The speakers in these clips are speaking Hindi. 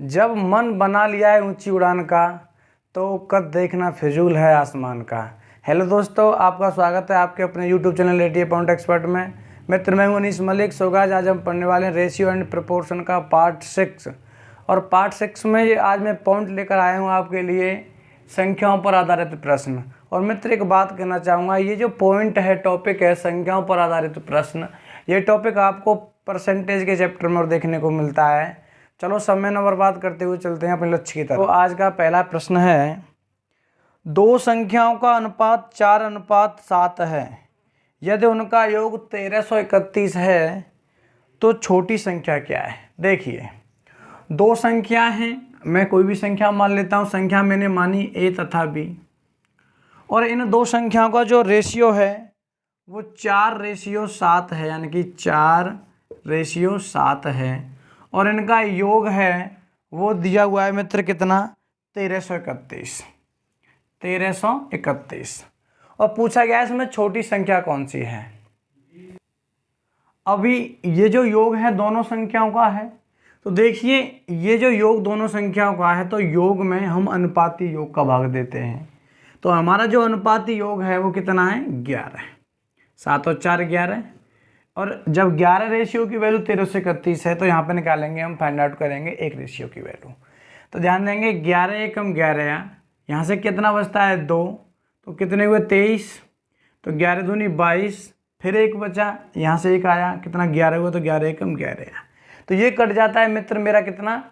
जब मन बना लिया है ऊंची उड़ान का, तो कद देखना फिजूल है आसमान का। हेलो दोस्तों, आपका स्वागत है आपके अपने YouTube channel ATA point expert में। मैं हूं अनीस मलिक। सो गाइस, आज हम पढ़ने वाले हैं रेशियो एंड प्रोपोर्शन का पार्ट 6। और पार्ट 6 में आज मैं पॉइंट लेकर आया हूं आपके लिए संख्याओं पर आधारित प्रश्न। और मित्र, एक बात कहना चाहूँगा, ये जो पॉइंट है, टॉपिक है संख्याओं पर आधारित प्रश्न, ये टॉपिक आपको परसेंटेज के चैप्टर में और देखने को मिलता है। चलो समय न बर्बाद करते हुए चलते हैं अपने लक्ष्य की तरफ। तो आज का पहला प्रश्न है, दो संख्याओं का अनुपात 4:7 है। यदि उनका योग 1331 है तो छोटी संख्या क्या है। देखिए, दो संख्या हैं, मैं कोई भी संख्या मान लेता हूँ। संख्या मैंने मानी a तथा b, और इन दो संख्याओं का जो रेशियो है वो 4:7 है, यानी कि 4:7 है। और इनका योग है वो दिया हुआ है मित्र, कितना, 1331। और पूछा गया है इसमें छोटी संख्या कौन सी है। अभी ये जो योग है दोनों संख्याओं का है, तो देखिए ये जो योग दोनों संख्याओं का है, तो योग में हम अनुपाती योग का भाग देते हैं। तो हमारा जो अनुपाती योग है वो कितना है, 11। 7 और 4 11। और जब 11 रेशियो की वैल्यू 1331 है, तो यहाँ पे निकालेंगे हम, फाइंड आउट करेंगे एक रेशियो की वैल्यू। तो ध्यान देंगे 11 एकम 11, यहाँ से कितना बचता है 2, तो कितने हुए 23। तो 11 दूनी 22, फिर एक बचा, यहाँ से एक आया, कितना 11 हुआ, तो 11 एकम 11। तो ये कट जाता है मित्र मेरा कितना,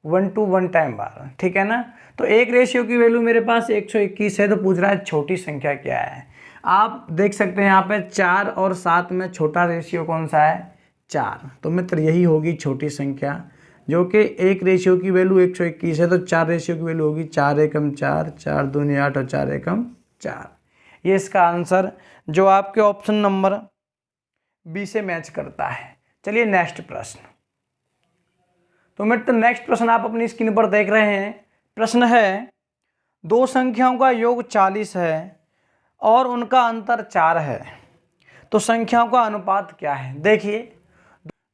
1 to 1 टाइम 12, ठीक है ना। तो एक रेशियो की वैल्यू मेरे पास 121 है। तो पूछ रहा है छोटी संख्या क्या है। आप देख सकते हैं यहाँ पे 4 और 7 में छोटा रेशियो कौन सा है, 4। तो मित्र यही होगी छोटी संख्या, जो कि एक रेशियो की वैल्यू 121 है। तो 4 रेशियो की वैल्यू होगी 4 एकम 4, 4 दूनी 8 और 4 एकम 4। ये इसका आंसर जो आपके ऑप्शन नंबर बी से मैच करता है। चलिए नेक्स्ट प्रश्न। तो मित्र नेक्स्ट प्रश्न आप अपनी स्क्रीन पर देख रहे हैं। प्रश्न है, दो संख्याओं का योग 40 है और उनका अंतर 4 है, तो संख्याओं का अनुपात क्या है। देखिए,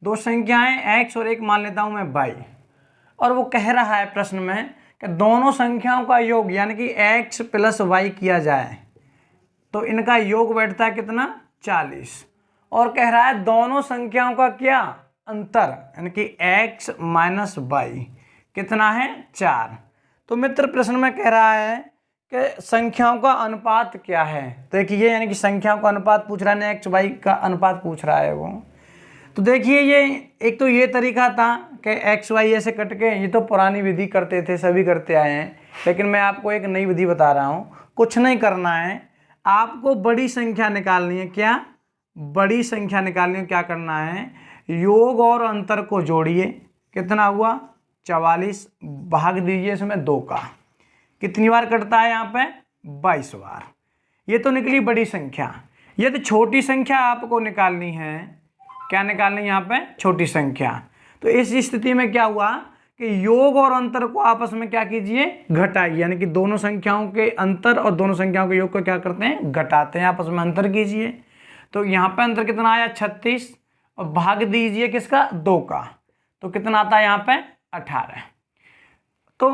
दो संख्याएं x और एक मान लेता हूं मैं y, और वो कह रहा है प्रश्न में कि दोनों संख्याओं का योग यानी कि x + y किया जाए तो इनका योग बैठता है कितना, 40। और कह रहा है दोनों संख्याओं का क्या, अंतर, यानी कि x - y कितना है, 4। तो मित्र प्रश्न में कह रहा है कि संख्याओं का अनुपात क्या है। देखिए, यानी कि संख्याओं का अनुपात पूछ रहा है, x y का अनुपात पूछ रहा है वो। तो देखिए, ये एक तो ये तरीका था कि x y ऐसे कट के, ये तो पुरानी विधि करते थे, सभी करते आए हैं। लेकिन मैं आपको एक नई विधि बता रहा हूँ। कुछ नहीं करना है, आपको बड़ी संख्या निकालनी है। क्या, बड़ी संख्या निकालनी है। क्या करना है, योग और अंतर को जोड़िए, कितना हुआ 44, भाग दीजिए इसमें 2 का। कितनी बार कटता है यहाँ पे, 22 बार। ये तो निकली बड़ी संख्या। यदि छोटी संख्या आपको निकालनी है, क्या निकालनी है यहाँ पे, छोटी संख्या। तो इस स्थिति में क्या हुआ कि योग और अंतर को आपस में क्या कीजिए, घटाइए, यानी कि दोनों संख्याओं के अंतर और दोनों संख्याओं के योग को क्या करते हैं, घटाते हैं, आपस में अंतर कीजिए। तो यहाँ पे अंतर कितना आया, 36, और भाग दीजिए किसका, 2 का। तो कितना आता है यहाँ पे, 18। तो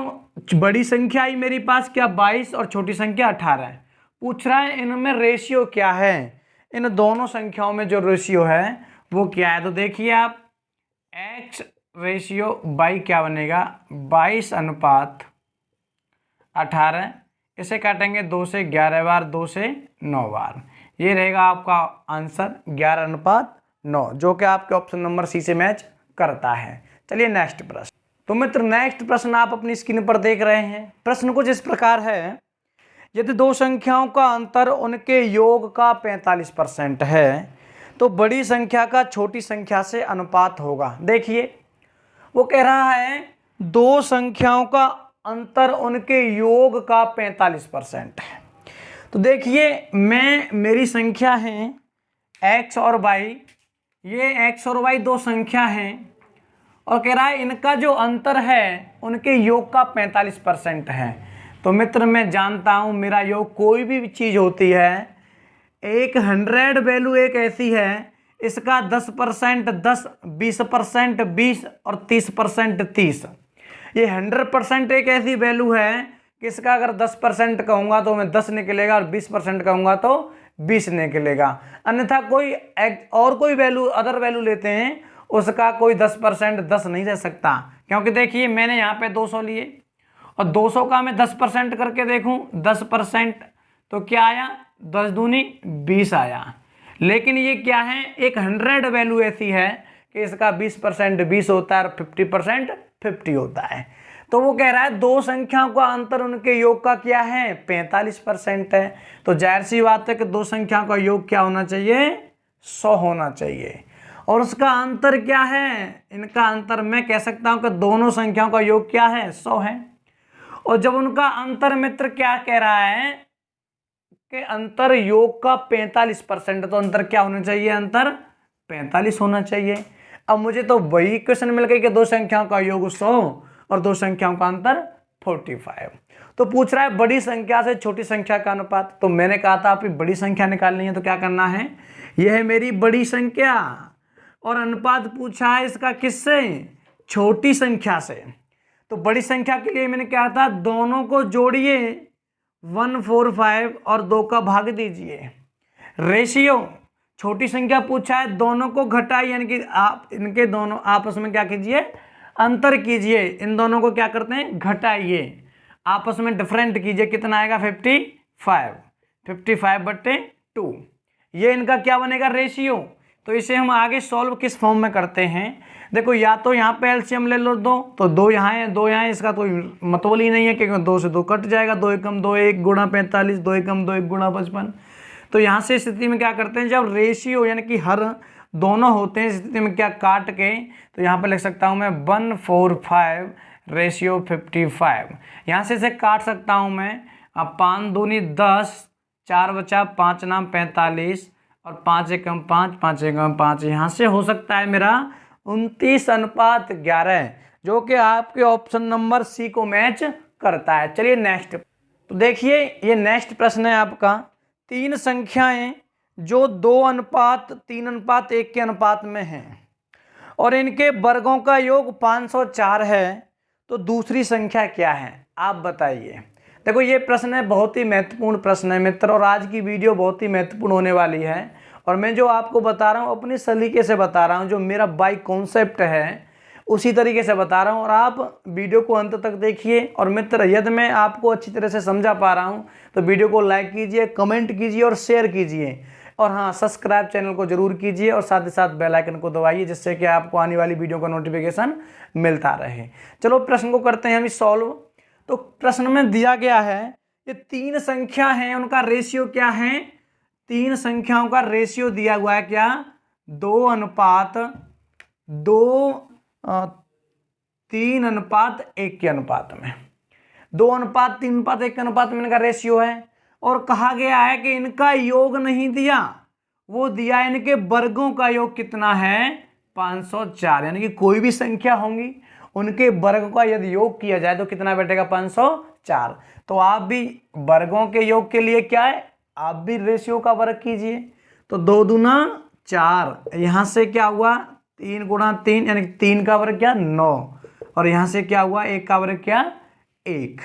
बड़ी संख्या ही मेरे पास क्या, 22, और छोटी संख्या 18 है। पूछ रहा है इनमें रेशियो क्या है, इन दोनों संख्याओं में जो रेशियो है वो क्या है। तो देखिए आप, x रेशियो y क्या बनेगा, 22:18। इसे काटेंगे 2 से 11 बार, 2 से 9 बार। ये रहेगा आपका आंसर 11:9, जो कि आपके ऑप्शन नंबर सी से मैच करता है। चलिए नेक्स्ट प्रश्न। तो मित्र नेक्स्ट प्रश्न आप अपनी स्क्रीन पर देख रहे हैं। प्रश्न कुछ इस प्रकार है, यदि दो संख्याओं का अंतर उनके योग का 45% है तो बड़ी संख्या का छोटी संख्या से अनुपात होगा। देखिए, वो कह रहा है दो संख्याओं का अंतर उनके योग का 45% है। तो देखिए, मेरी संख्या है x और y, ये x और y दो संख्या हैं, और कह रहा है इनका जो अंतर है उनके योग का 45% है। तो मित्र मैं जानता हूं मेरा योग कोई भी चीज़ होती है, एक 100 वैल्यू एक ऐसी है, इसका 10% 10, 20% 20 और 30% 30। ये 100% एक ऐसी वैल्यू है कि इसका अगर 10% कहूँगा तो मैं 10 निकलेगा और 20% कहूँगा तो 20 निकलेगा। अन्यथा कोई और कोई वैल्यू अदर वैल्यू लेते हैं उसका कोई 10% 10 नहीं रह सकता, क्योंकि देखिए मैंने यहाँ पे 200 लिए और 200 का मैं 10% करके देखूँ 10% तो क्या आया 10 दूनी 20 आया। लेकिन ये क्या है, एक 100 वैल्यू ऐसी है कि इसका 20% 20 होता है और 50% 50 होता है। तो वो कह रहा है दो संख्याओं का अंतर उनके योग का क्या है 45% है। तो जाहिर सी बात है कि दो संख्याओं का योग क्या होना चाहिए 100 होना चाहिए। और उसका अंतर क्या है, इनका अंतर मैं कह सकता हूं कि दोनों संख्याओं का योग क्या है 100 है। और जब उनका अंतर मित्र क्या कह रहा है कि अंतर योग का 45%, तो अंतर क्या होना चाहिए, अंतर 45 होना चाहिए। अब मुझे तो वही क्वेश्चन मिल गई कि दो संख्याओं का योग 100 और दो संख्याओं का अंतर 45। तो पूछ रहा है बड़ी संख्या से छोटी संख्या का अनुपात। तो मैंने कहा था आप बड़ी संख्या निकालनी है तो क्या करना है, यह है मेरी बड़ी संख्या और अनुपात पूछा है इसका किससे, छोटी संख्या से। तो बड़ी संख्या के लिए मैंने क्या था, दोनों को जोड़िए 145 और 2 का भाग दीजिए। रेशियो छोटी संख्या पूछा है, दोनों को घटाइए, यानी कि आप इनके दोनों आपस में क्या कीजिए, अंतर कीजिए। इन दोनों को क्या करते हैं, घटाइए, आपस में डिफरेंट कीजिए। कितना आएगा 55/2। ये इनका क्या बनेगा, रेशियो। तो इसे हम आगे सॉल्व किस फॉर्म में करते हैं, देखो या तो यहाँ पे एलसीएम ले लो दो, तो 2 यहाँ है 2 यहाँ है, इसका कोई मतलब ही नहीं है क्योंकि 2 से 2 कट जाएगा। 2 एकम 2 1 गुणा 45, 2 एकम 2 1 गुणा 55। तो यहाँ से स्थिति में क्या करते हैं, जब रेशियो यानी कि हर दोनों होते हैं स्थिति में क्या काट के, तो यहाँ पर लिख सकता हूँ मैं 145/55। यहाँ से इसे काट सकता हूँ मैं। अब 5 दूनी 10, 4 बचा 5 नाम 45 और 5 एकम 5, 5 एकम 5। यहाँ से हो सकता है मेरा 29/11, जो कि आपके ऑप्शन नंबर सी को मैच करता है। चलिए नेक्स्ट। तो देखिए ये नेक्स्ट प्रश्न है आपका, 3 संख्याएं जो 2:3:1 के अनुपात में हैं और इनके वर्गों का योग 504 है, तो दूसरी संख्या क्या है, आप बताइए। देखो ये प्रश्न है, बहुत ही महत्वपूर्ण प्रश्न है मित्र, और आज की वीडियो बहुत ही महत्वपूर्ण होने वाली है। और मैं जो आपको बता रहा हूँ अपनी सलीके से बता रहा हूँ, जो मेरा बाई कॉन्सेप्ट है उसी तरीके से बता रहा हूँ। और आप वीडियो को अंत तक देखिए। और मित्र यदि मैं आपको अच्छी तरह से समझा पा रहा हूँ तो वीडियो को लाइक कीजिए, कमेंट कीजिए और शेयर कीजिए। और हाँ, सब्सक्राइब चैनल को जरूर कीजिए और साथ ही साथ बेल आइकन को दबाइए, जिससे कि आपको आने वाली वीडियो का नोटिफिकेशन मिलता रहे। चलो प्रश्न को करते हैं हम सॉल्व। तो प्रश्न में दिया गया है ये 3 संख्या हैं, उनका रेशियो क्या है, 3 संख्याओं का रेशियो दिया हुआ है क्या, 2:3:1 के अनुपात में। 2:3:1 के अनुपात में इनका रेशियो है। और कहा गया है कि इनका योग नहीं दिया, वो दिया इनके वर्गों का योग कितना है 504। यानी कि कोई भी संख्या होंगी उनके वर्ग का यदि योग किया जाए तो कितना बैठेगा 504। तो आप भी वर्गों के योग के लिए क्या है, आप भी रेशियो का वर्ग कीजिए। तो 2 दूना 4, यहाँ से क्या हुआ 3 गुणा 3 यानी 3 का वर्ग क्या 9, और यहाँ से क्या हुआ 1 का वर्ग क्या 1।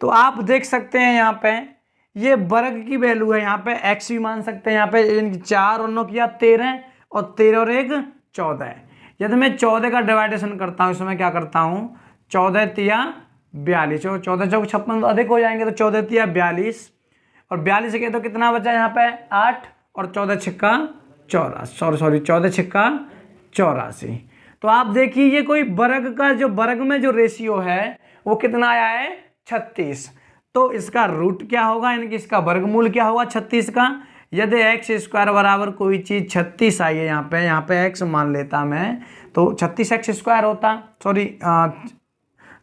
तो आप देख सकते हैं यहाँ पे ये वर्ग की वैल्यू है, यहाँ पे x भी मान सकते हैं। यहाँ पे 4 और 9 किया 13 और 13 और 1 14। यदि मैं 14 का डिवाइडेशन करता हूँ, इसमें क्या करता हूँ 14 तिया 42, 14 चौक 56 तो अधिक हो जाएंगे, तो 14 तिया 42 और 42 के तो कितना बचा यहाँ पे 8 और 14 छिक्का 84। तो आप देखिए ये कोई वर्ग का जो वर्ग में जो रेशियो है वो कितना आया है 36। तो इसका रूट क्या होगा, यानी कि इसका वर्गमूल क्या होगा 36 का। यदि x² बराबर कोई चीज़ 36 आई है, यहाँ पे x मान लेता मैं, तो 36x² होता, सॉरी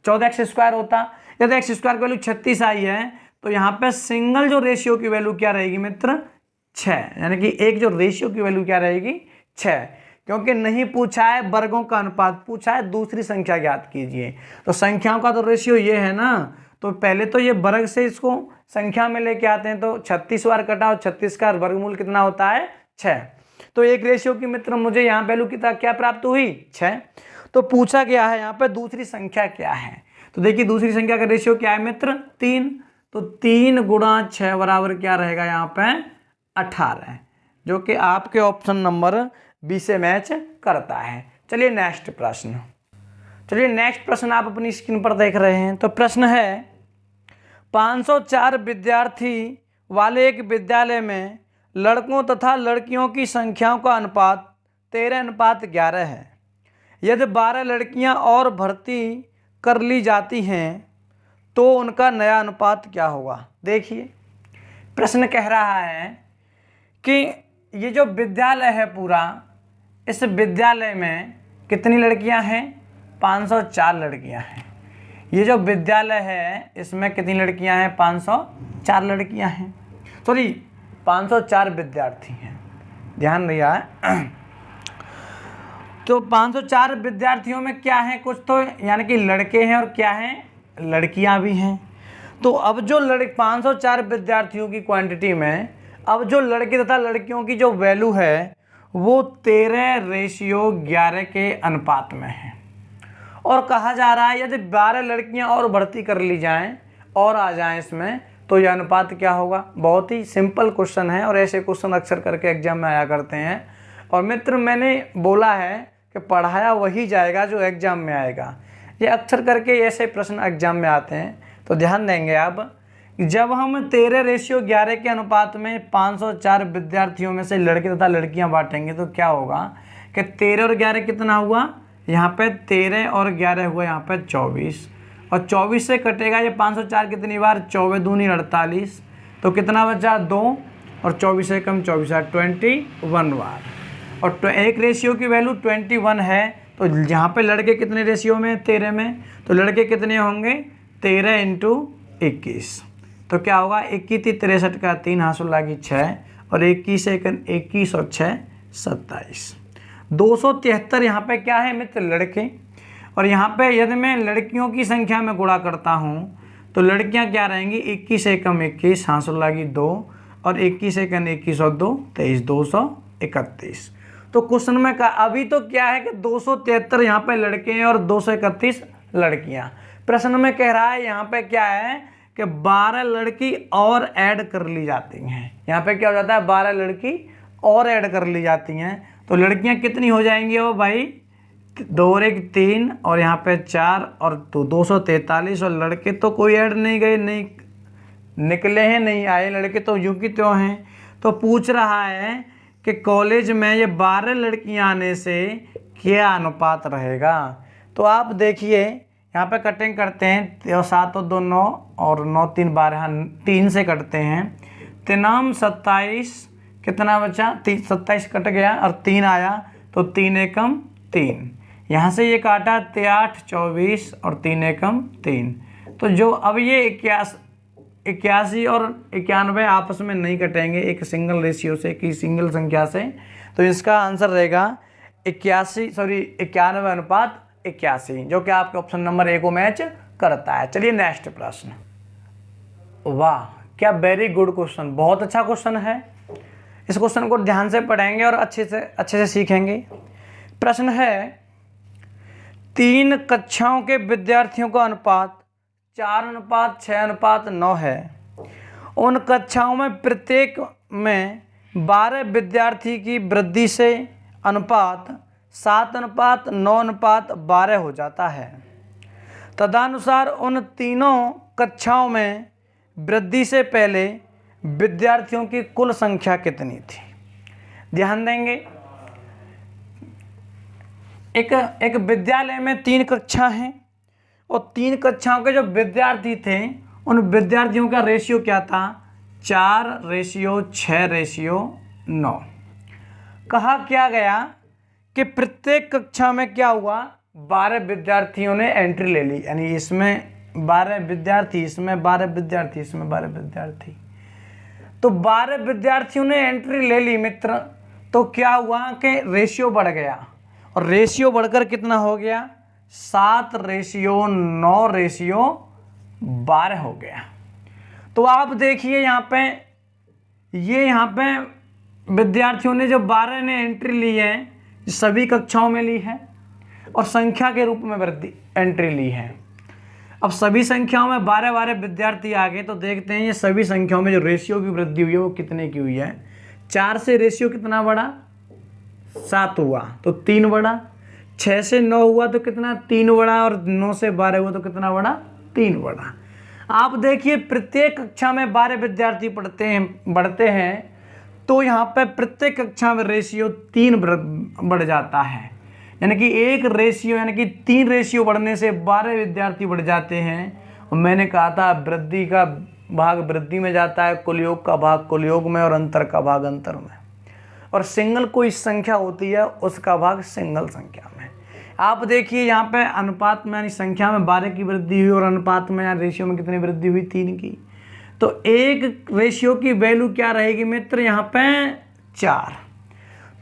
14x² होता। यदि x² की वैल्यू 36 आई है तो यहाँ पे सिंगल जो रेशियो की वैल्यू क्या रहेगी मित्र 6, यानी कि एक जो रेशियो की वैल्यू क्या रहेगी 6। क्योंकि नहीं पूछा है वर्गों का अनुपात, पूछा है दूसरी संख्या ज्ञात कीजिए। तो संख्याओं का तो रेशियो ये है ना, तो पहले तो ये वर्ग से इसको संख्या में लेके आते हैं, तो 36 बार कटा और 36 का वर्गमूल कितना होता है 6। तो एक रेशियो की मित्र मुझे यहाँ वैल्यू कितना क्या प्राप्त हुई 6। तो पूछा गया है यहाँ पे दूसरी संख्या क्या है। तो देखिए दूसरी संख्या का रेशियो क्या है मित्र, 3। तो 3 गुणा 6 बराबर क्या रहेगा यहाँ पे 18, जो कि आपके ऑप्शन नंबर बी से मैच करता है। चलिए नेक्स्ट प्रश्न आप अपनी स्क्रीन पर देख रहे हैं। तो प्रश्न है 504 विद्यार्थी वाले एक विद्यालय में लड़कों तथा लड़कियों की संख्याओं का अनुपात 13:11 है। यदि 12 लड़कियां और भर्ती कर ली जाती हैं तो उनका नया अनुपात क्या होगा। देखिए प्रश्न कह रहा है कि ये जो विद्यालय है पूरा, इस विद्यालय में कितनी लड़कियां हैं, 504 लड़कियां हैं। ये जो विद्यालय है इसमें कितनी लड़कियां हैं, 504 लड़कियां हैं, सॉरी 504 विद्यार्थी हैं, ध्यान दिया है। तो 504 विद्यार्थियों में क्या है, कुछ तो यानी कि लड़के हैं और क्या हैं, लड़कियां भी हैं। तो अब जो 504 विद्यार्थियों की क्वांटिटी में अब जो लड़के तथा लड़कियों की जो वैल्यू है वो 13:11 के अनुपात में है। और कहा जा रहा है यदि 12 लड़कियां और भर्ती कर ली जाएं और आ जाएं इसमें तो यह अनुपात क्या होगा। बहुत ही सिंपल क्वेश्चन है और ऐसे क्वेश्चन अक्सर करके एग्जाम में आया करते हैं। और मित्र मैंने बोला है कि पढ़ाया वही जाएगा जो एग्जाम में आएगा। ये अक्सर करके ऐसे प्रश्न एग्जाम में आते हैं। तो ध्यान देंगे आप, जब हम 13:11 के अनुपात में 504 विद्यार्थियों में से लड़के तथा लड़कियां बांटेंगे तो क्या होगा कि 13 और 11 कितना हुआ, यहाँ पे 13 और 11 हुआ यहाँ पे 24, और 24 से कटेगा ये 504 कितनी बार, 24 दूनी 48, तो कितना बचा 2, और 24 से कम 24 21 बार। और एक रेशियो की वैल्यू 21 है, तो यहाँ पे लड़के कितने रेशियो में, 13 में, तो लड़के कितने होंगे 13 × 21, तो क्या होगा 21 63 का 3 हासिल लागी 6, और 21 21 और 6 27, 273 यहाँ पे क्या है मित्र, लड़के। और यहाँ पे यदि मैं लड़कियों की संख्या में गुणा करता हूँ तो लड़कियाँ क्या रहेंगी, 21 एकम 21 हासिल लागी 2, और 21 एकम 21 और 2 23 231। तो क्वेश्चन में का अभी तो क्या है कि 273 यहाँ पे लड़के हैं और 231 लड़कियाँ। प्रश्न में कह रहा है यहाँ पे क्या है कि 12 लड़की और ऐड कर ली जाती हैं। यहाँ पे क्या हो जाता है, 12 लड़की और ऐड कर ली जाती हैं, तो लड़कियाँ कितनी हो जाएंगी वो भाई, 2 और 1 3, और यहाँ पे 4 और 2 243, और लड़के तो कोई ऐड नहीं गए, नहीं निकले हैं, नहीं आए, लड़के तो यूं की त्यों हैं। तो पूछ रहा है कि कॉलेज में ये 12 लड़कियां आने से क्या अनुपात रहेगा। तो आप देखिए यहाँ पे कटिंग करते हैं, 7 और 2 9, और 9 3 12, 3 से कटते हैं, 3 27, कितना बचा 27 कट गया और 3 आया, तो 3 एकम 3, यहाँ से ये काटा 8 24 और 3 एकम 3, तो जो अब ये 81 और 91 आपस में नहीं कटेंगे एक सिंगल रेशियो से, एक सिंगल संख्या से, तो इसका आंसर रहेगा 91:81, जो कि आपके ऑप्शन नंबर ए को मैच करता है। चलिए नेक्स्ट प्रश्न। वाह क्या वेरी गुड क्वेश्चन, बहुत अच्छा क्वेश्चन है। इस क्वेश्चन को ध्यान से पढ़ेंगे और अच्छे से सीखेंगे। प्रश्न है 3 कक्षाओं के विद्यार्थियों का अनुपात 4:6:9 है। उन कक्षाओं में प्रत्येक में 12 विद्यार्थी की वृद्धि से अनुपात 7:9:12 हो जाता है। तदनुसार उन तीनों कक्षाओं में वृद्धि से पहले विद्यार्थियों की कुल संख्या कितनी थी। ध्यान देंगे, एक विद्यालय में 3 कक्षा हैं और 3 कक्षाओं के जो विद्यार्थी थे उन विद्यार्थियों का रेशियो क्या था, 4:6:9। कहा क्या गया कि प्रत्येक कक्षा में क्या हुआ, 12 विद्यार्थियों ने एंट्री ले ली, यानी इसमें 12 विद्यार्थी, इसमें 12 विद्यार्थी, इसमें 12 विद्यार्थी, तो 12 विद्यार्थियों ने एंट्री ले ली मित्र। तो क्या हुआ कि रेशियो बढ़ गया, और रेशियो बढ़कर कितना हो गया, 7:9:12 हो गया। तो आप देखिए यहाँ पे विद्यार्थियों ने जो 12 ने एंट्री ली है सभी कक्षाओं में ली है, और संख्या के रूप में वृद्धि एंट्री ली है। अब सभी संख्याओं में 12-12 विद्यार्थी आ गए, तो देखते हैं ये सभी संख्याओं में जो रेशियो की वृद्धि हुई है वो कितने की हुई है। 4 से रेशियो कितना बढ़ा, 7 हुआ तो 3 बढ़ा। 6 से 9 हुआ तो कितना, 3 बढ़ा। और 9 से 12 हुआ तो कितना बढ़ा, 3 बढ़ा। आप देखिए प्रत्येक कक्षा में 12 विद्यार्थी बढ़ते हैं तो यहाँ पे प्रत्येक कक्षा में रेशियो 3 बढ़ जाता है, यानी कि एक रेशियो यानी कि 3 रेशियो बढ़ने से 12 विद्यार्थी बढ़ जाते हैं। और मैंने कहा था वृद्धि का भाग वृद्धि में जाता है, कुल योग का भाग कुल योग में, और अंतर का भाग अंतर में, और सिंगल कोई संख्या होती है उसका भाग सिंगल संख्या में। आप देखिए यहाँ पे अनुपात में यानी संख्या में 12 की वृद्धि हुई और अनुपात में या रेशियो में कितनी वृद्धि हुई, 3 की। तो एक रेशियो की वैल्यू क्या रहेगी मित्र, यहाँ पे 4।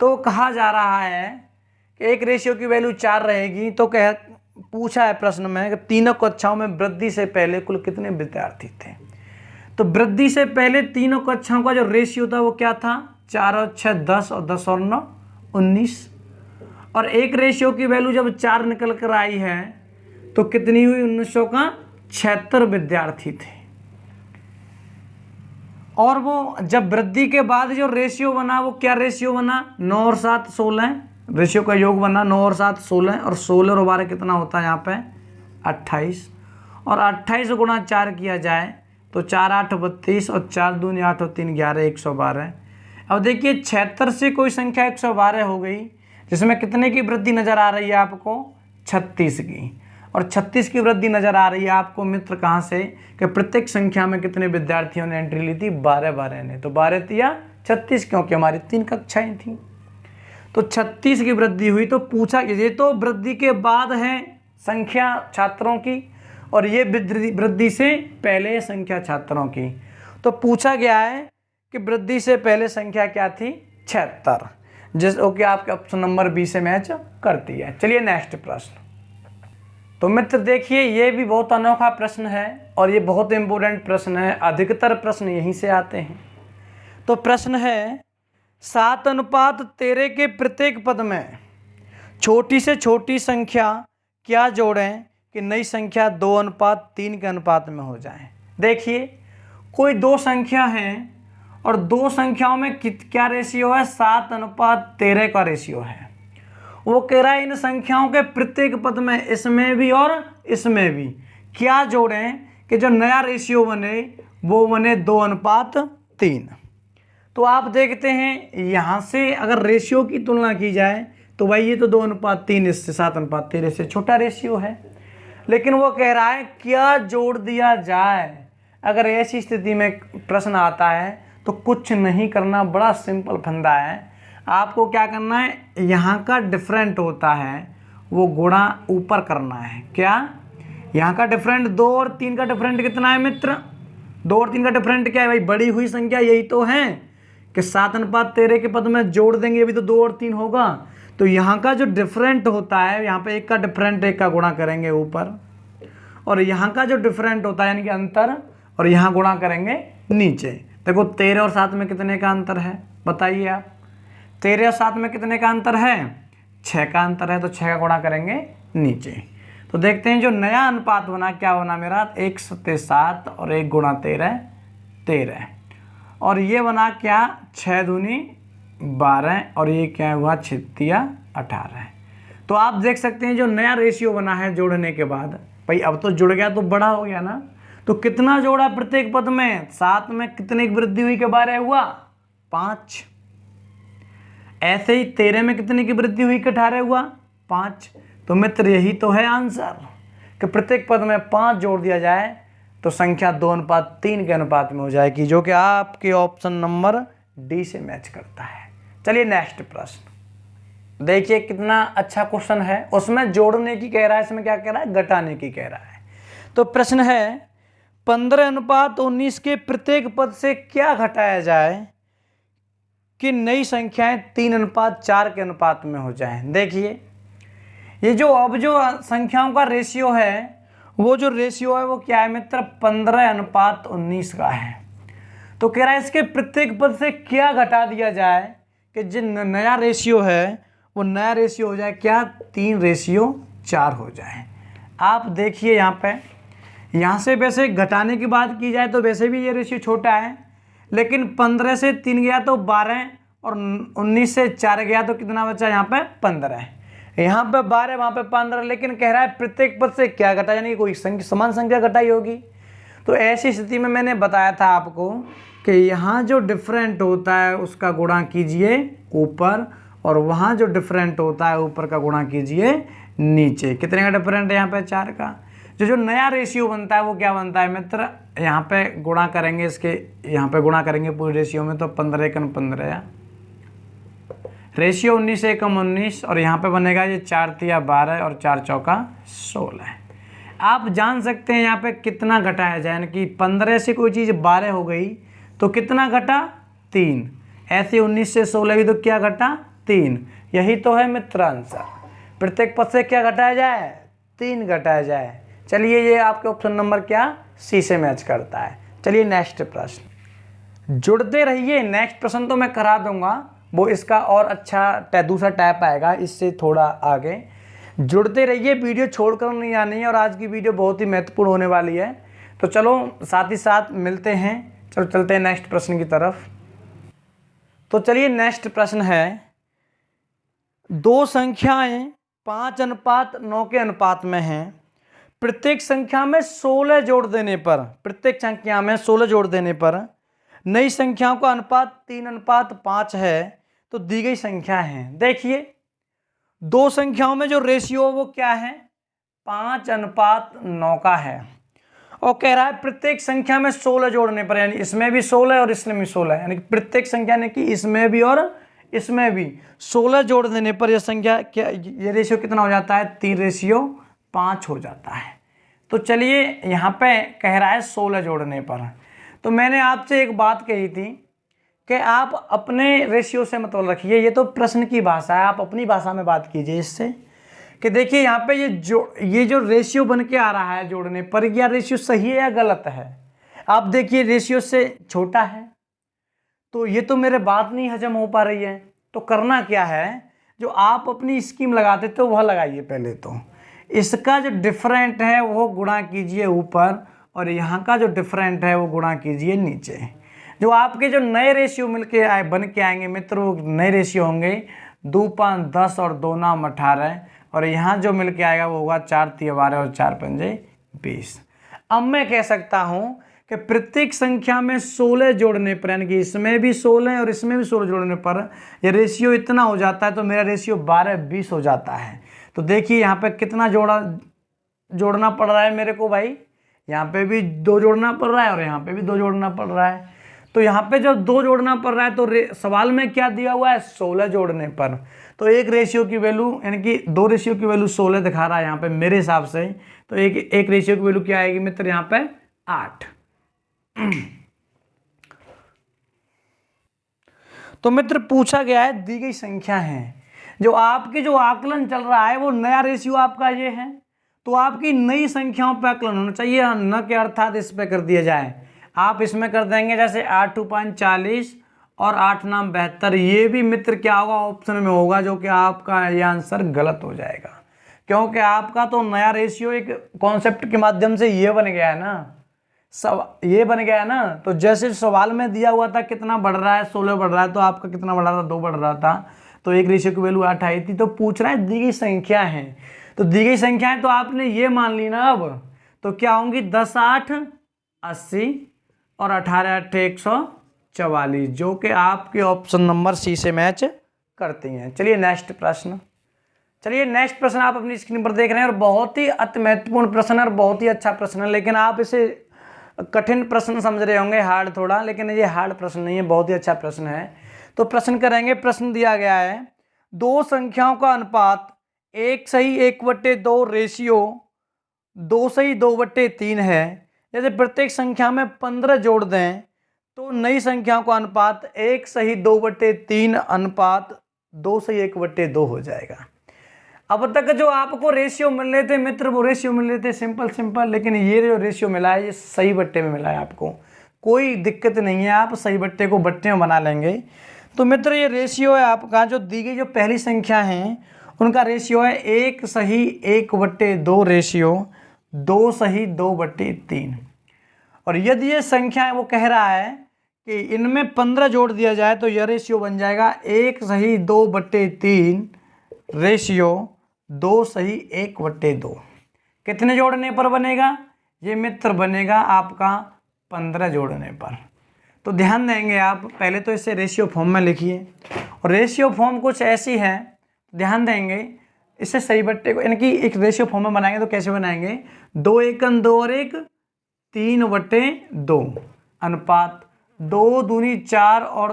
तो कहा जा रहा है कि एक रेशियो की वैल्यू 4 रहेगी। तो पूछा है प्रश्न में कि तीनों कक्षाओं में वृद्धि से पहले कुल कितने विद्यार्थी थे। तो वृद्धि से पहले तीनों कक्षाओं का जो रेशियो था वो क्या था, 4 और 6 10 और 10 और 9 19। और एक रेशियो की वैल्यू जब 4 निकल कर आई है तो कितनी हुई, 1900 का 76 विद्यार्थी थे। और वो जब वृद्धि के बाद जो रेशियो बना वो क्या रेशियो बना, 9 और 7 16, रेशियो का योग बना 9 और 7 16, और 16 और 12 कितना होता है यहाँ पे 28। और 28 गुणा 4 किया जाए तो 4 8 32 और 4 दूनी 8 और 3 11 112। अब देखिए 76 से कोई संख्या 112 हो गई, जिसमें कितने की वृद्धि नजर आ रही है आपको, 36 की। और 36 की वृद्धि नजर आ रही है आपको मित्र कहाँ से, कि प्रत्येक संख्या में कितने विद्यार्थियों ने एंट्री ली थी, 12 ने। तो 12 तिया 36, क्योंकि हमारी 3 कक्षाएं थी। तो 36 की वृद्धि हुई। तो पूछा कि ये तो वृद्धि के बाद है संख्या छात्रों की, और ये वृद्धि से पहले संख्या छात्रों की। तो पूछा गया है कि वृद्धि से पहले संख्या क्या थी, 76, जो कि आपके ऑप्शन नंबर बी से मैच करती है। चलिए नेक्स्ट प्रश्न। तो मित्र देखिए ये भी बहुत अनोखा प्रश्न है और ये बहुत इंपॉर्टेंट प्रश्न है, अधिकतर प्रश्न यहीं से आते हैं। तो प्रश्न है 7:13 के प्रत्येक पद में छोटी से छोटी संख्या क्या जोड़ें कि नई संख्या 2:3 के अनुपात में हो जाए। देखिए कोई 2 संख्या है और 2 संख्याओं में क्या रेशियो है, 7:13 का रेशियो है। वो कह रहा है इन संख्याओं के प्रत्येक पद में, इसमें भी और इसमें भी, क्या जोड़ें कि जो नया रेशियो बने वो बने 2:3। तो आप देखते हैं यहाँ से अगर रेशियो की तुलना की जाए तो भाई ये तो 2:3 इससे 7:13 से छोटा रेशियो है। लेकिन वो कह रहा है क्या जोड़ दिया जाए। अगर ऐसी स्थिति में प्रश्न आता है तो कुछ नहीं करना, बड़ा सिंपल फंदा है। आपको क्या करना है, यहाँ का डिफरेंट होता है वो गुणा ऊपर करना है। क्या, यहाँ का डिफरेंट 2 और 3 का डिफरेंट कितना है मित्र, 2 और 3 का डिफरेंट क्या है भाई, बढ़ी हुई संख्या यही तो है कि 7:13 के पद में जोड़ देंगे अभी तो 2 और 3 होगा। तो यहाँ का जो डिफरेंट होता है, यहाँ पे 1 का डिफरेंट 1 का गुणा करेंगे ऊपर, और यहाँ का जो डिफरेंट होता है यानी कि अंतर, और यहाँ गुणा करेंगे नीचे। देखो 13 और 7 में कितने का अंतर है बताइए आप, 13 और 7 में कितने का अंतर है, 6 का अंतर है। तो 6 का गुणा करेंगे नीचे। तो देखते हैं जो नया अनुपात बना क्या बना मेरा, 1 7 7 और 1 गुणा 13 13, और ये बना क्या 6 दूनी 12, और ये क्या हुआ 6 तिया 18। तो आप देख सकते हैं जो नया रेशियो बना है जोड़ने के बाद, भाई अब तो जुड़ गया तो बड़ा हो गया ना। तो कितना जोड़ा प्रत्येक पद में, 7 में कितने की वृद्धि हुई के 12 हुआ 5। ऐसे ही 13 में कितने की वृद्धि हुई कि 18 हुआ 5। तो मित्र यही तो है आंसर कि प्रत्येक पद में 5 जोड़ दिया जाए तो संख्या 2:3 के अनुपात में हो जाएगी, जो कि आपके ऑप्शन नंबर डी से मैच करता है। चलिए नेक्स्ट प्रश्न देखिए, कितना अच्छा क्वेश्चन है। उसमें जोड़ने की कह रहा है, इसमें क्या कह रहा है, घटाने की कह रहा है। तो प्रश्न है 15:19 के प्रत्येक पद से क्या घटाया जाए कि नई संख्याएं 3:4 के अनुपात में हो जाएं। देखिए ये जो अब जो संख्याओं का रेशियो है, वो जो रेशियो है वो क्या है मित्र, 15:19 का है। तो कह रहा है इसके प्रत्येक पद से क्या घटा दिया जाए कि जो नया रेशियो है वो नया रेशियो हो जाए क्या, 3:4 हो जाए। आप देखिए यहाँ से वैसे घटाने की बात की जाए तो वैसे भी ये रेशियो छोटा है, लेकिन 15 से 3 गया तो 12 और 19 से 4 गया तो कितना बचा, यहाँ पे 15 है, यहाँ पे 12 वहाँ पे 15, लेकिन कह रहा है प्रत्येक पद से क्या घटा, यानी कि कोई समान संख्या घटाई होगी। तो ऐसी स्थिति में मैंने बताया था आपको कि यहाँ जो डिफरेंट होता है उसका गुणा कीजिए ऊपर, और वहाँ जो डिफरेंट होता है ऊपर का गुणा कीजिए नीचे। कितने का डिफरेंट है यहाँ पे, 4 का। जो नया रेशियो बनता है वो क्या बनता है मित्र, यहाँ पे गुणा करेंगे इसके, यहाँ पे गुणा करेंगे पूरे रेशियो में, तो 15 एकम 15, रेशियो 19 एकम 19, और यहाँ पे बनेगा ये 4 तिया 12 और 4 चौका 16। आप जान सकते हैं यहाँ पे कितना घटाया जाए, यानी कि 15 से कोई चीज़ 12 हो गई तो कितना घटा, 3। ऐसे 19 से 16 भी तो क्या घटा, 3। यही तो है मित्र आंसर। प्रत्येक पद से क्या घटाया जाए, 3 घटाया जाए। चलिए ये आपके ऑप्शन नंबर क्या, सी से मैच करता है। चलिए नेक्स्ट प्रश्न, जुड़ते रहिए। नेक्स्ट प्रश्न तो मैं करा दूंगा, वो इसका और अच्छा दूसरा टाइप आएगा इससे थोड़ा आगे। जुड़ते रहिए, वीडियो छोड़कर नहीं आनी है, और आज की वीडियो बहुत ही महत्वपूर्ण होने वाली है। तो चलो साथ ही साथ मिलते हैं, चलो चलते हैं नेक्स्ट प्रश्न की तरफ। तो चलिए नेक्स्ट प्रश्न है, 2 संख्याएं 5:9 के अनुपात में हैं। प्रत्येक संख्या में 16 जोड़ देने पर, प्रत्येक संख्या में 16 जोड़ देने पर नई संख्याओं का अनुपात 3:5 है। तो दी गई संख्या है, देखिए 2 संख्याओं में जो रेशियो वो क्या है, 5:9 का है, और कह रहा है प्रत्येक संख्या में 16 जोड़ने पर, यानी इसमें भी 16 और इसमें भी 16, यानी कि प्रत्येक संख्या ने कि इसमें भी और इसमें भी 16 जोड़ देने पर यह संख्या क्या, ये रेशियो कितना हो जाता है, 3:5 हो जाता है। तो चलिए यहाँ पे कह रहा है 16 जोड़ने पर, तो मैंने आपसे एक बात कही थी कि आप अपने रेशियो से मतलब रखिए, ये तो प्रश्न की भाषा है, आप अपनी भाषा में बात कीजिए इससे, कि देखिए यहाँ पे ये जो रेशियो बन के आ रहा है जोड़ने पर, क्या रेशियो सही है या गलत है। आप देखिए रेशियो से छोटा है, तो ये तो मेरे बात नहीं हजम हो पा रही है। तो करना क्या है, जो आप अपनी स्कीम लगाते तो वह लगाइए। पहले तो इसका जो डिफरेंट है वो गुणा कीजिए ऊपर, और यहाँ का जो डिफरेंट है वो गुणा कीजिए नीचे। जो आपके जो नए रेशियो मिलके आए बन के आएंगे मित्र, वो नए रेशियो होंगे 2 5 10 और 2 9 18, और यहाँ जो मिलके आएगा वो होगा 4 3 12 और 4 5 20। अब मैं कह सकता हूँ कि प्रत्येक संख्या में 16 जोड़ने पर, यानी कि इसमें भी 16 और इसमें भी 16 जोड़ने पर ये रेशियो इतना हो जाता है, तो मेरा रेशियो 12:20 हो जाता है। तो देखिए यहाँ पे कितना जोड़ना पड़ रहा है मेरे को भाई, यहाँ पे भी 2 जोड़ना पड़ रहा है और यहाँ पे भी 2 जोड़ना पड़ रहा है। तो यहाँ पे जब 2 जोड़ना पड़ रहा है तो सवाल में क्या दिया हुआ है, 16 जोड़ने पर। तो एक रेशियो की वैल्यू, यानी कि 2 रेशियो की वैल्यू 16 दिखा रहा है यहाँ पे मेरे हिसाब से, तो एक रेशियो की वैल्यू क्या आएगी मित्र, यहाँ पे 8। तो मित्र पूछा गया है, दी गई संख्या है, जो आपकी जो आकलन चल रहा है वो नया रेशियो आपका ये है, तो आपकी नई संख्याओं पर आकलन होना चाहिए, न के अर्थात इस पे कर दिया जाए। आप इसमें कर देंगे जैसे 8 2 5 40 और 8 9 72, ये भी मित्र क्या होगा, ऑप्शन में होगा, जो कि आपका ये आंसर गलत हो जाएगा, क्योंकि आपका तो नया रेशियो एक कॉन्सेप्ट के माध्यम से ये बन गया है ना, ये बन गया है ना। तो जैसे सवाल में दिया हुआ था कितना बढ़ रहा है, 16 बढ़ रहा है, तो आपका कितना बढ़ रहा था, 2 बढ़ रहा था, तो एक रेशियो की वैल्यू 8 आई थी। तो पूछ रहा है दी गई संख्या है, तो दी गई संख्या है तो आपने ये मान ली ना। अब तो क्या होंगी, 10 8 80 और 18 8 144, जो कि आपके ऑप्शन नंबर सी से मैच करती हैं। चलिए नेक्स्ट प्रश्न, आप अपनी स्क्रीन पर देख रहे हैं, और बहुत ही अति महत्वपूर्ण प्रश्न है और बहुत ही अच्छा प्रश्न है, लेकिन आप इसे कठिन प्रश्न समझ रहे होंगे, हार्ड थोड़ा, लेकिन ये हार्ड प्रश्न नहीं है, बहुत ही अच्छा प्रश्न है। तो प्रश्न करेंगे, प्रश्न दिया गया है 2 संख्याओं का अनुपात 1:1/2 रेशियो 2:2/3 है। जैसे प्रत्येक संख्या में 15 जोड़ दें तो नई संख्याओं का अनुपात 1:2/3 अनुपात 2:1/2 हो जाएगा। अब तक जो आपको रेशियो मिल रहे थे मित्र, वो रेशियो मिल रहे थे सिंपल, लेकिन ये जो रेशियो मिला है ये सही बट्टे में मिला है आपको, कोई दिक्कत नहीं है, आप सही बट्टे को बट्टे में बना लेंगे। तो मित्र ये रेशियो है आपका, जो दी गई जो पहली संख्या है उनका रेशियो है 1:1/2 रेशियो 2:2/3। और यदि ये संख्या है वो कह रहा है कि इनमें 15 जोड़ दिया जाए तो यह रेशियो बन जाएगा 1:2/3 रेशियो 2:1/2। कितने जोड़ने पर बनेगा? ये मित्र बनेगा आपका 15 जोड़ने पर। तो ध्यान देंगे आप, पहले तो इसे रेशियो फॉर्म में लिखिए, और रेशियो फॉर्म कुछ ऐसी है, ध्यान देंगे इससे सही बट्टे को इनकी एक रेशियो फॉर्म में बनाएंगे तो कैसे बनाएंगे? 2 एकम 2 और 1 3/2 अनुपात 2 दूनी 4 और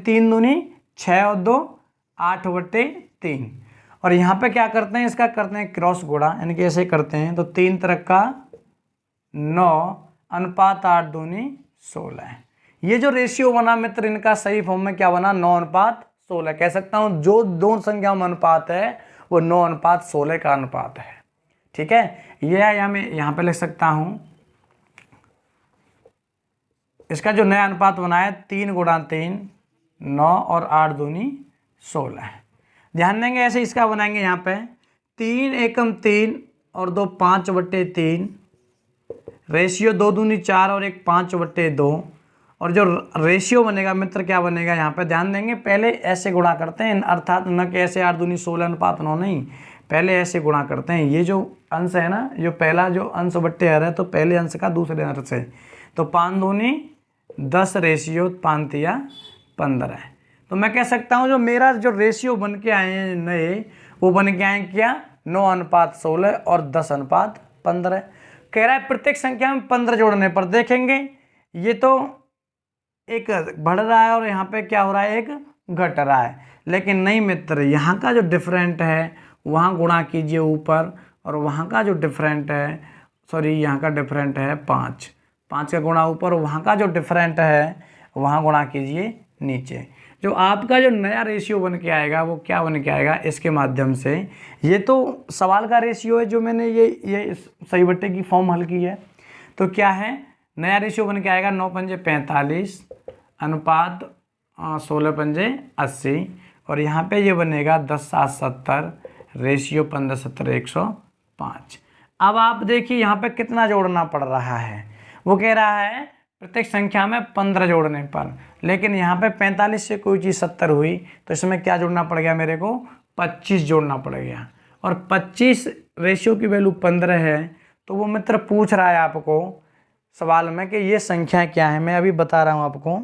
3 दूनी 6 और 2 8/3। और यहाँ पे क्या करते हैं, इसका करते हैं क्रॉस गुणा, यानी कि ऐसे करते हैं तो 3 त्रिक का 9 अनुपात 8 दूनी 16। ये जो रेशियो बना मित्र इनका सही फॉर्म में क्या बना? 9:16। कह सकता हूँ जो दो संख्याओं में अनुपात है वो 9:16 का अनुपात है। ठीक है, ये मैं यहाँ पे लिख सकता हूँ, इसका जो नया अनुपात बना है 3 × 3 9 और 8 दूनी 16। ध्यान देंगे ऐसे इसका बनाएंगे यहाँ पे 3 एकम 3 और 2 5/3 रेशियो 2 दूनी 4 और 1 5/2। और जो रेशियो बनेगा मित्र क्या बनेगा यहाँ पे? ध्यान देंगे पहले ऐसे गुणा करते हैं, अर्थात न कि ऐसे 8 दूनी 16 अनुपात 9 नहीं, पहले ऐसे गुणा करते हैं। ये जो अंश है ना, जो पहला जो अंश बट्टे हर है तो पहले अंश का दूसरे अंश से, तो 5 दूनी 10 रेशियो 5 तिया 15 है। तो मैं कह सकता हूँ जो मेरा जो रेशियो बन के आए हैं नए, वो बन के आए क्या? 9:16 और 10:15। कह रहा है प्रत्येक संख्या में 15 जोड़ने पर देखेंगे ये तो एक बढ़ रहा है और यहाँ पे क्या हो रहा है? एक घट रहा है। लेकिन नहीं मित्र, यहाँ का जो डिफरेंट है वहाँ गुणा कीजिए ऊपर, और वहाँ का जो डिफरेंट है, सॉरी यहाँ का डिफरेंट है 5 का गुणा ऊपर, वहाँ का जो डिफरेंट है वहाँ गुणा कीजिए नीचे। जो आपका जो नया रेशियो बन के आएगा वो क्या बन के आएगा? इसके माध्यम से। ये तो सवाल का रेशियो है जो मैंने ये सही बट्टे की फॉर्म हल की है। तो क्या है नया रेशियो बन के आएगा? 9 पंजे 45 अनुपात 16 पंजे 80। और यहाँ पे ये बनेगा 10 7 70 रेशियो 15 70 105। अब आप देखिए यहाँ पे कितना जोड़ना पड़ रहा है। वो कह रहा है प्रत्येक संख्या में 15 जोड़ने पर, लेकिन यहाँ पे 45 से कोई चीज़ 70 हुई तो इसमें क्या जोड़ना पड़ गया मेरे को? 25 जोड़ना पड़ गया। और 25 रेशियो की वैल्यू 15 है। तो वो मित्र पूछ रहा है आपको सवाल में कि ये संख्या क्या है। मैं अभी बता रहा हूँ आपको।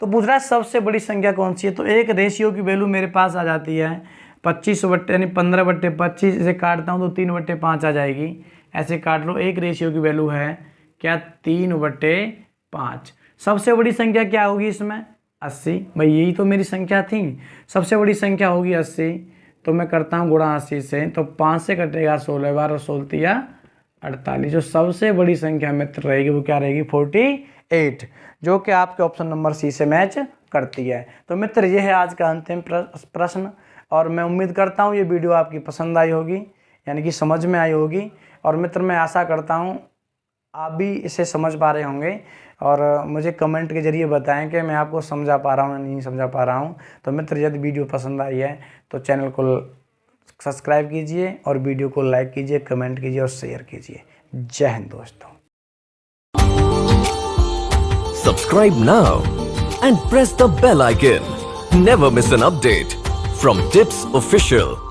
तो पूछ रहा है सबसे बड़ी संख्या कौन सी है। तो एक रेशियो की वैल्यू मेरे पास आ जाती है 25 बट्टे यानी 15/25। इसे काटता हूँ तो 3/5 आ जाएगी। ऐसे काट लो। एक रेशियो की वैल्यू है क्या? 3/5। सबसे बड़ी संख्या क्या होगी इसमें? 80। भाई यही तो मेरी संख्या थी, सबसे बड़ी संख्या होगी 80। तो मैं करता हूँ गुणा 80 से, तो 5 से कटेगा 16 बार और 16 या 48। जो सबसे बड़ी संख्या मित्र रहेगी वो क्या रहेगी? 48, जो कि आपके ऑप्शन नंबर सी से मैच करती है। तो मित्र ये है आज का अंतिम प्रश्न, और मैं उम्मीद करता हूँ ये वीडियो आपकी पसंद आई होगी, यानी कि समझ में आई होगी। और मित्र मैं आशा करता हूँ आप भी इसे समझ पा रहे होंगे, और मुझे कमेंट के जरिए बताएं कि मैं आपको समझा पा रहा हूँ या नहीं समझा पा रहा हूँ। तो मित्र यदि वीडियो पसंद आई है तो चैनल को सब्सक्राइब कीजिए और वीडियो को लाइक कीजिए, कमेंट कीजिए और शेयर कीजिए। जय हिंद दोस्तों। Subscribe now and press the bell icon. Never miss an update from Tips Official.